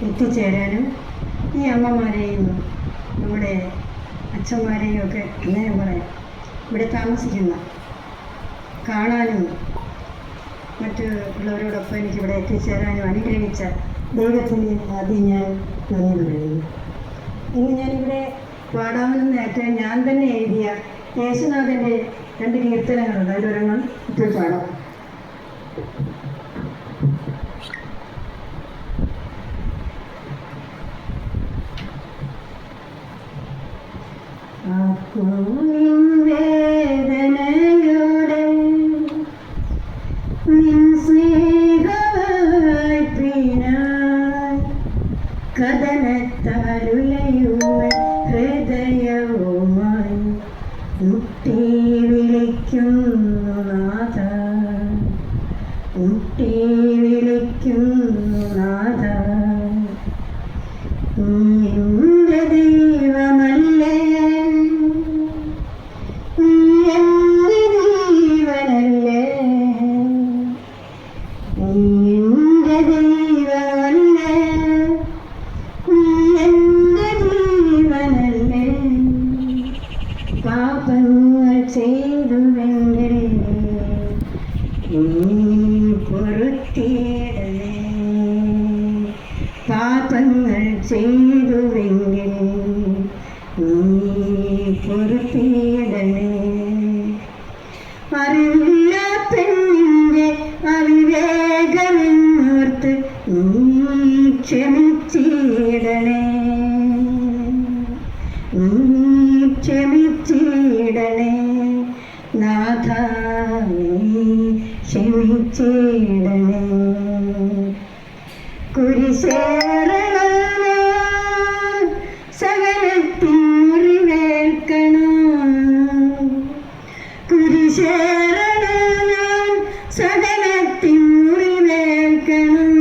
എത്തിച്ചേരാനും ഈ അമ്മമാരെയും നമ്മുടെ അച്ഛന്മാരെയും ഒക്കെ അങ്ങനെ പറയാം ഇവിടെ താമസിക്കുന്ന കാണാനും മറ്റുള്ളവരോടൊപ്പം എനിക്കിവിടെ എത്തിച്ചേരാനും അനുഗ്രഹിച്ച ദൈവത്തിന് ആദ്യം ഞാൻ നന്ദി പറയുന്നു. ഇന്ന് ഞാനിവിടെ പാടാമെന്നായിട്ട് ഞാൻ തന്നെ എഴുതിയ യേശുനാഥൻ്റെ 2 കീർത്തനങ്ങളുണ്ട്. അതിലൊരെണ്ണം ഇപ്പോൾ പാടാം. വേദനയോടെ കഥനത്താലുലയുമ ഹൃദയവുമായി മുട്ടി വിളിക്കുന്നു നാഥ, മുട്ടി വിളിക്കുന്നു നാഥ. എന്റെ ദൈവമല്ലേ, എന്റെ ജീവനല്ലേ, എന്റെ ദൈവമല്ലേ, എന്റെ ജീവനല്ലേ. പാപങ്ങൾ ചെയ്തുവെങ്കിൽ പൊറുത്തിയിടണേ, പാപങ്ങൾ ചെയ്തുവെങ്കിൽ പൊറുത്തിയിടണേ. അറിവില്ല പെണ്ണിൻ്റെ അവിവേകമെന്നോർത്ത് ക്ഷമിച്ചിടണേ, ക്ഷമിച്ചിടണേ നാഥ, ക്ഷമിച്ചിടണേ. കുരിശേറണം സകലത്തിൽ മുറിവേൽക്കണം, കുരിശേറണം സകലത്തിൽ മുറിവേൽക്കണം.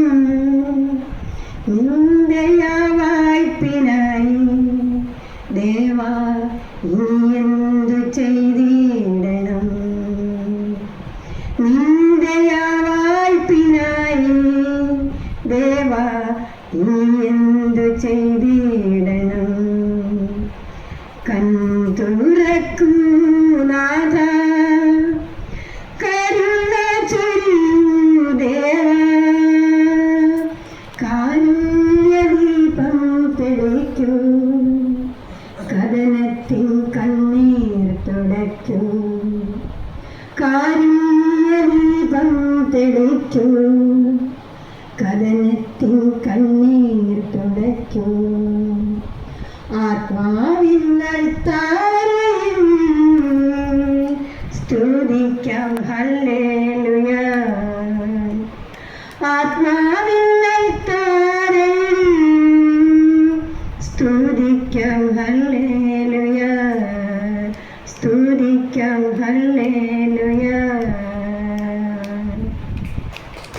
നിന്ദയാ വായ്പിനായി ദേവാ നീ എന്തു ചെയ്തിടണം, നിന്ദയാ വായ്പിനായി ദേവാ നീ എന്തു ചെയ്തിടണം. കൺതുറക്കൂ നാഥ, കരുണ ചൊരിയൂ ദേവാ, കാരുണ്യദീപം തെളിക്കൂ, കഥനത്തിൻ കണ്ണീർ തുടയ്ക്കൂ, കാരുണ്യദീപം തെളിക്കൂ, കഥനത്തിൻ കണ്ണീർ തുടയ്ക്കൂ. ആത്മാവിന്നൽത്താരയും സ്തുതിക്കാം ഹല്ലേലൂയ, ആത്മാ